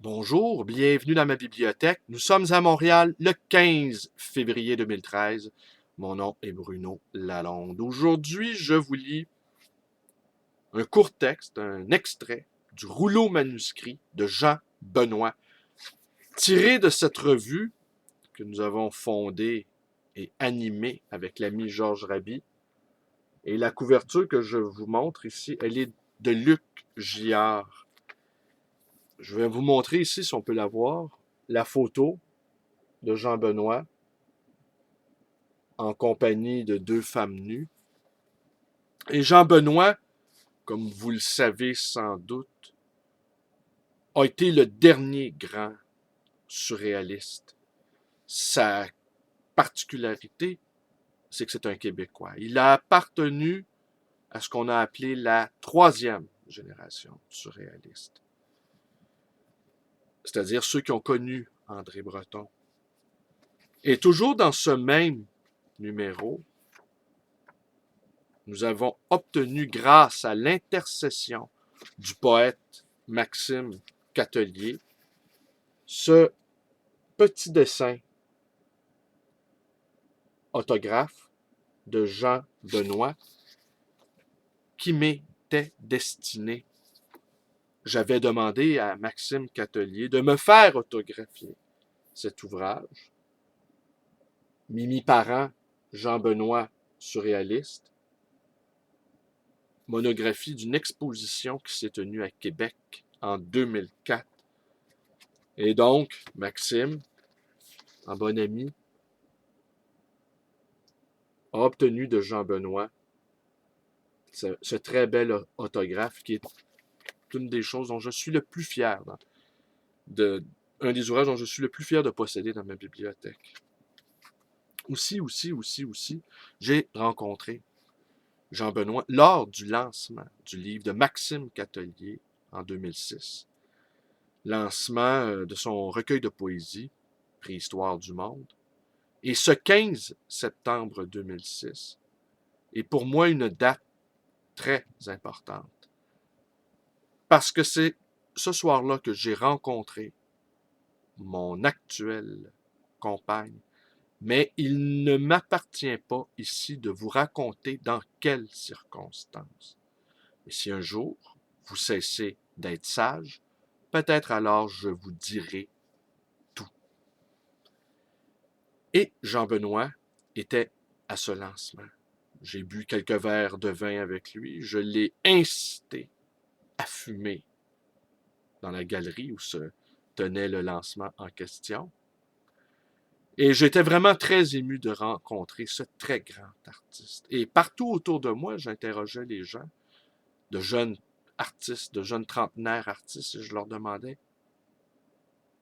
Bonjour, bienvenue dans ma bibliothèque. Nous sommes à Montréal le 15 février 2013. Mon nom est Bruno Lalonde. Aujourd'hui, je vous lis un court texte, un extrait du rouleau manuscrit de Jean Benoît, tiré de cette revue que nous avons fondée et animée avec l'ami Georges Raby. Et la couverture que je vous montre ici, elle est de Luc Giard. Je vais vous montrer ici, si on peut la voir, la photo de Jean Benoît en compagnie de deux femmes nues. Et Jean Benoît, comme vous le savez sans doute, a été le dernier grand surréaliste. Sa particularité, c'est que c'est un Québécois. Il a appartenu à ce qu'on a appelé la troisième génération surréaliste. C'est-à-dire ceux qui ont connu André Breton. Et toujours dans ce même numéro, nous avons obtenu, grâce à l'intercession du poète Maxime Catelier, ce petit dessin autographe de Jean Benoît qui m'était destiné. J'avais demandé à Maxime Catelier de me faire autographier cet ouvrage. Mimi Parent, Jean Benoît, surréaliste, monographie d'une exposition qui s'est tenue à Québec en 2004. Et donc, Maxime, en bon ami, a obtenu de Jean Benoît ce très bel autographe qui est une des choses dont je suis le plus fier, un des ouvrages dont je suis le plus fier de posséder dans ma bibliothèque. Aussi, j'ai rencontré Jean Benoît lors du lancement du livre de Maxime Catelier en 2006. Lancement de son recueil de poésie, Préhistoire du monde. Et ce 15 septembre 2006 est pour moi une date très importante. Parce que c'est ce soir-là que j'ai rencontré mon actuelle compagne. Mais il ne m'appartient pas ici de vous raconter dans quelles circonstances. Et si un jour vous cessez d'être sage, peut-être alors je vous dirai tout. Et Jean Benoît était à ce lancement. J'ai bu quelques verres de vin avec lui. Je l'ai incité à fumer dans la galerie où se tenait le lancement en question. Et j'étais vraiment très ému de rencontrer ce très grand artiste. Et partout autour de moi, j'interrogeais les gens, de jeunes artistes, de jeunes trentenaires artistes, et je leur demandais,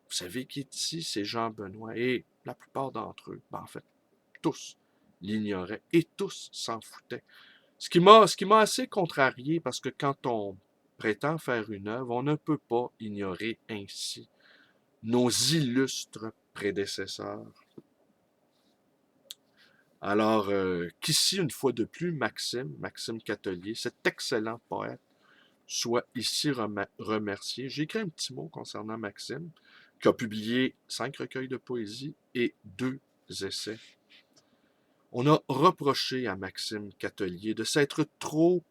vous savez qui est ici? C'est Jean Benoît. Et la plupart d'entre eux, en fait, tous l'ignoraient et tous s'en foutaient. Ce qui m'a assez contrarié, parce que quand on prétend faire une œuvre, on ne peut pas ignorer ainsi nos illustres prédécesseurs. Alors, qu'ici, une fois de plus, Maxime Catelier, cet excellent poète, soit ici remercié. J'ai écrit un petit mot concernant Maxime, qui a publié 5 recueils de poésie et 2 essais. On a reproché à Maxime Catelier de s'être trop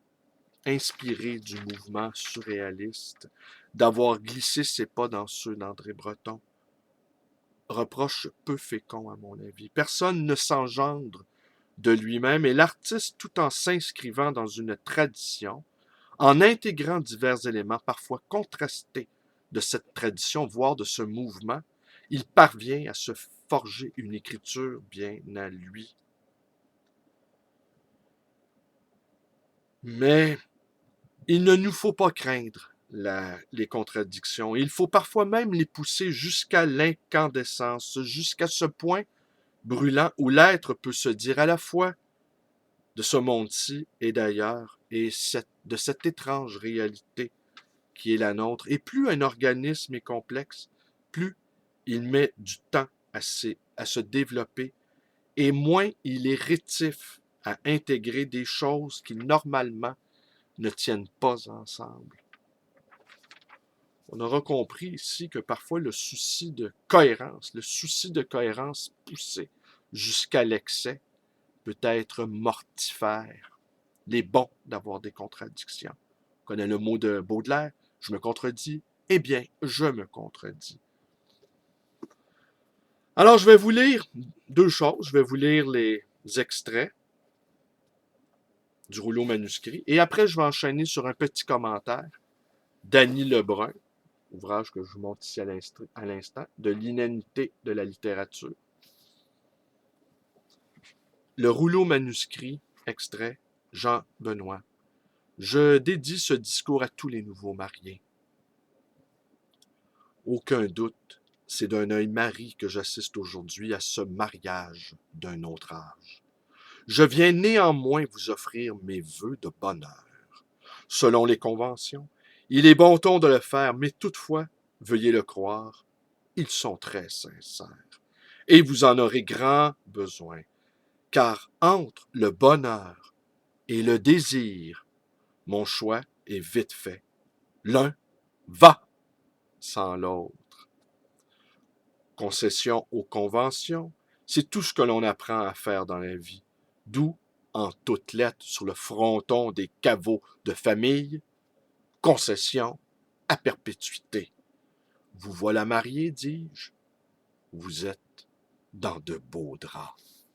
inspiré du mouvement surréaliste, d'avoir glissé ses pas dans ceux d'André Breton. Reproche peu fécond, à mon avis. Personne ne s'engendre de lui-même et l'artiste, tout en s'inscrivant dans une tradition, en intégrant divers éléments parfois contrastés de cette tradition, voire de ce mouvement, il parvient à se forger une écriture bien à lui. Mais il ne nous faut pas craindre les contradictions. Il faut parfois même les pousser jusqu'à l'incandescence, jusqu'à ce point brûlant où l'être peut se dire à la fois de ce monde-ci et d'ailleurs, et de cette étrange réalité qui est la nôtre. Et plus un organisme est complexe, plus il met du temps à se développer, et moins il est rétif à intégrer des choses qui normalement ne tiennent pas ensemble. on aura compris ici que parfois le souci de cohérence poussé jusqu'à l'excès peut être mortifère. Il est bon d'avoir des contradictions. On connaît le mot de Baudelaire, je me contredis, eh bien, je me contredis. Alors, je vais vous lire deux choses. Je vais vous lire les extraits du rouleau manuscrit et après, je vais enchaîner sur un petit commentaire d'Annie Lebrun, ouvrage que je vous montre ici à l'instant, de l'inanité de la littérature. Le rouleau manuscrit, extrait, Jean Benoît. Je dédie ce discours à tous les nouveaux mariés. Aucun doute, c'est d'un œil mari que j'assiste aujourd'hui à ce mariage d'un autre âge. Je viens néanmoins vous offrir mes vœux de bonheur. Selon les conventions, il est bon ton de le faire, mais toutefois, veuillez le croire, ils sont très sincères. Et vous en aurez grand besoin, car entre le bonheur et le désir, mon choix est vite fait. L'un va sans l'autre. Concession aux conventions, c'est tout ce que l'on apprend à faire dans la vie. D'où, en toutes lettres sur le fronton des caveaux de famille, concession à perpétuité. Vous voilà marié, dis-je. Vous êtes dans de beaux draps.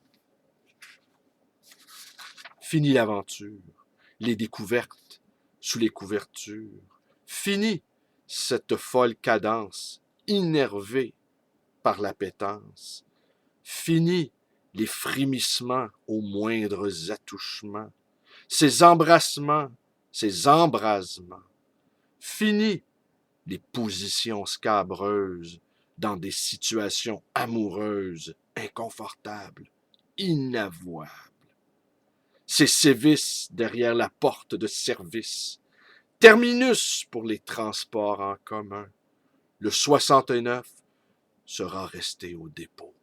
Fini l'aventure, les découvertes sous les couvertures. Fini cette folle cadence, innervée par l'appétence. Fini les frémissements aux moindres attouchements, ces embrassements, ces embrasements. Fini les positions scabreuses dans des situations amoureuses, inconfortables, inavouables. Ces sévices derrière la porte de service. Terminus pour les transports en commun. Le 69 sera resté au dépôt.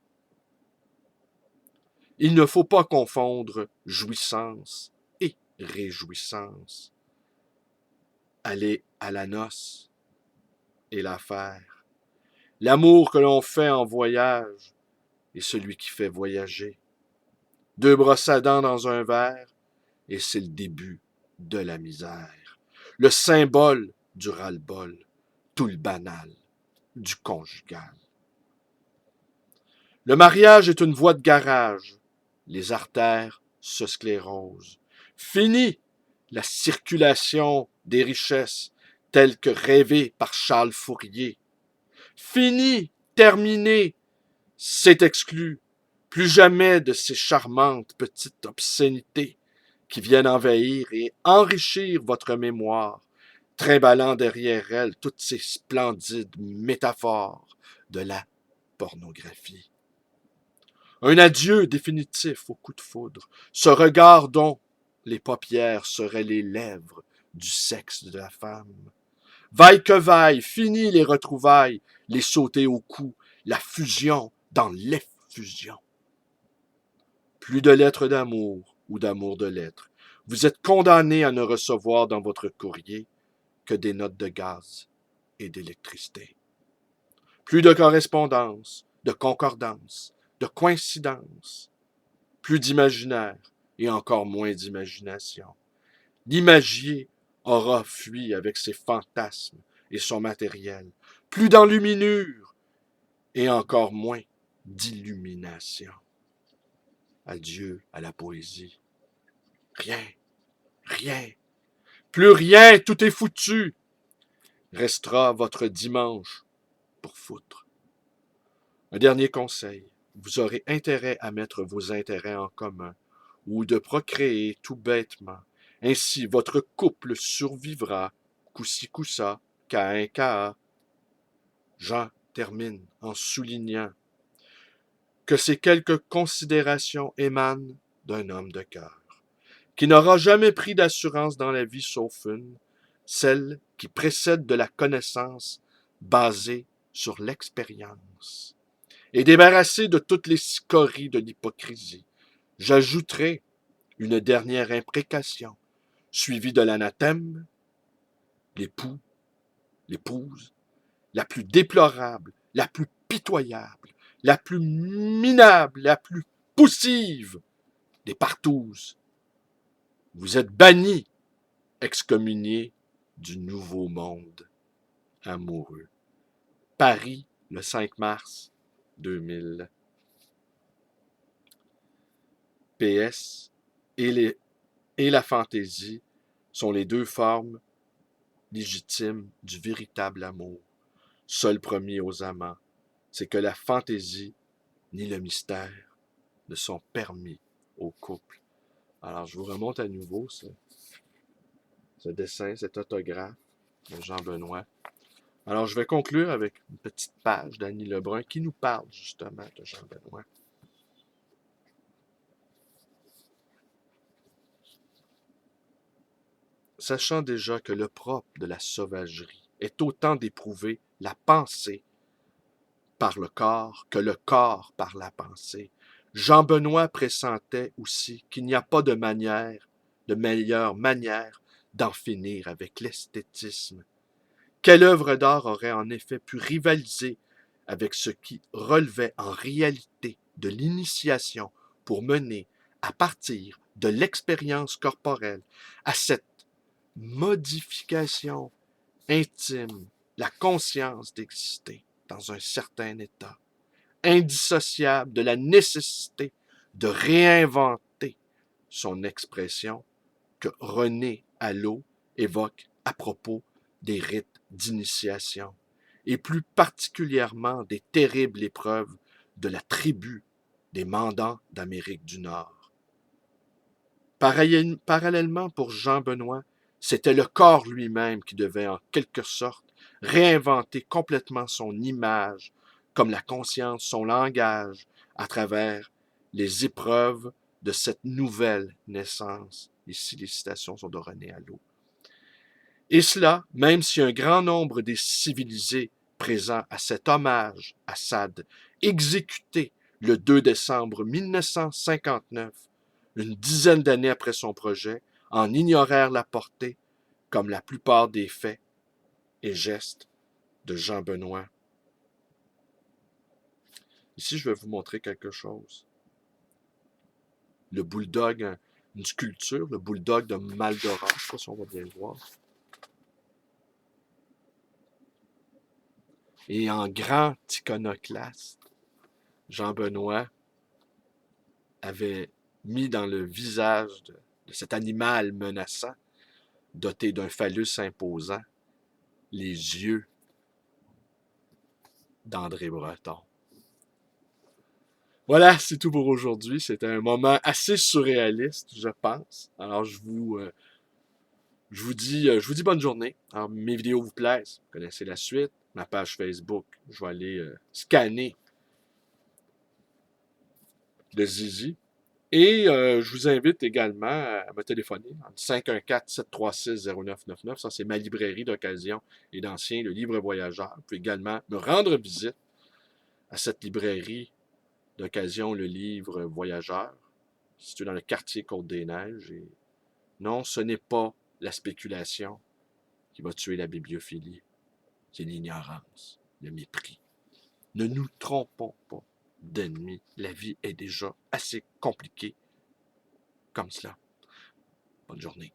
Il ne faut pas confondre jouissance et réjouissance. Aller à la noce et l'affaire. L'amour que l'on fait en voyage est celui qui fait voyager. Deux brosses à dents dans un verre, et c'est le début de la misère. Le symbole du ras-le-bol, tout le banal du conjugal. Le mariage est une voie de garage. Les artères se sclérosent. Fini la circulation des richesses telle que rêvée par Charles Fourier. Fini, terminé, c'est exclu. Plus jamais de ces charmantes petites obscénités qui viennent envahir et enrichir votre mémoire, trimballant derrière elles toutes ces splendides métaphores de la pornographie. Un adieu définitif au coup de foudre, ce regard dont les paupières seraient les lèvres du sexe de la femme. Vaille que vaille, fini les retrouvailles, les sauter au cou, la fusion dans l'effusion. Plus de lettres d'amour ou d'amour de lettres. Vous êtes condamné à ne recevoir dans votre courrier que des notes de gaz et d'électricité. Plus de correspondance, de concordance, de coïncidence. Plus d'imaginaire et encore moins d'imagination. L'imagier aura fui avec ses fantasmes et son matériel. Plus d'enluminure et encore moins d'illumination. Adieu à la poésie. Rien, rien, plus rien, tout est foutu. Restera votre dimanche pour foutre. Un dernier conseil. Vous aurez intérêt à mettre vos intérêts en commun ou de procréer tout bêtement. Ainsi, votre couple survivra, coup-ci coup-ça, cas un cas. Jean termine en soulignant que ces quelques considérations émanent d'un homme de cœur, qui n'aura jamais pris d'assurance dans la vie sauf une, celle qui précède de la connaissance basée sur l'expérience. Et débarrassé de toutes les scories de l'hypocrisie, j'ajouterai une dernière imprécation, suivie de l'anathème, l'époux, l'épouse, la plus déplorable, la plus pitoyable, la plus minable, la plus poussive des partouzes. Vous êtes bannis, excommuniés du nouveau monde amoureux. Paris, le 5 mars 2000. PS et la fantaisie sont les deux formes légitimes du véritable amour. Seul premier aux amants, c'est que la fantaisie ni le mystère ne sont permis au couple. Alors, je vous remonte à nouveau ce dessin, cet autographe de Jean Benoît. Alors, je vais conclure avec une petite page d'Annie Lebrun qui nous parle justement de Jean Benoît. Sachant déjà que le propre de la sauvagerie est autant d'éprouver la pensée par le corps que le corps par la pensée, Jean Benoît pressentait aussi qu'il n'y a pas de meilleure manière d'en finir avec l'esthétisme. Quelle œuvre d'art aurait en effet pu rivaliser avec ce qui relevait en réalité de l'initiation pour mener, à partir de l'expérience corporelle, à cette modification intime, la conscience d'exister dans un certain état, indissociable de la nécessité de réinventer son expression que René Allo évoque à propos des rites d'initiation, et plus particulièrement des terribles épreuves de la tribu des Mandans d'Amérique du Nord. Parallèlement pour Jean Benoît, c'était le corps lui-même qui devait en quelque sorte réinventer complètement son image, comme la conscience, son langage, à travers les épreuves de cette nouvelle naissance. Ici, les citations sont de René Allo. Et cela, même si un grand nombre des civilisés présents à cet hommage à Sade, exécuté le 2 décembre 1959, une dizaine d'années après son projet, en ignorèrent la portée, comme la plupart des faits et gestes de Jean Benoît. Ici, je vais vous montrer quelque chose. Le bulldog, une sculpture, le bulldog de Maldoror, je ne sais pas si on va bien le voir. Et en grand iconoclaste, Jean Benoît avait mis dans le visage de cet animal menaçant, doté d'un phallus imposant, les yeux d'André Breton. Voilà, c'est tout pour aujourd'hui. C'était un moment assez surréaliste, je pense. Alors, je vous dis bonne journée. Alors, mes vidéos vous plaisent, vous connaissez la suite. Ma page Facebook, je vais aller scanner le Zizi. Et je vous invite également à me téléphoner en 514-736-0999. Ça, c'est ma librairie d'occasion et d'anciens, le Livre Voyageur. Vous pouvez également me rendre visite à cette librairie d'occasion, le Livre Voyageur, situé dans le quartier Côte-des-Neiges. Et non, ce n'est pas la spéculation qui va tuer la bibliophilie. C'est l'ignorance, le mépris. Ne nous trompons pas d'ennemis. La vie est déjà assez compliquée comme cela. Bonne journée.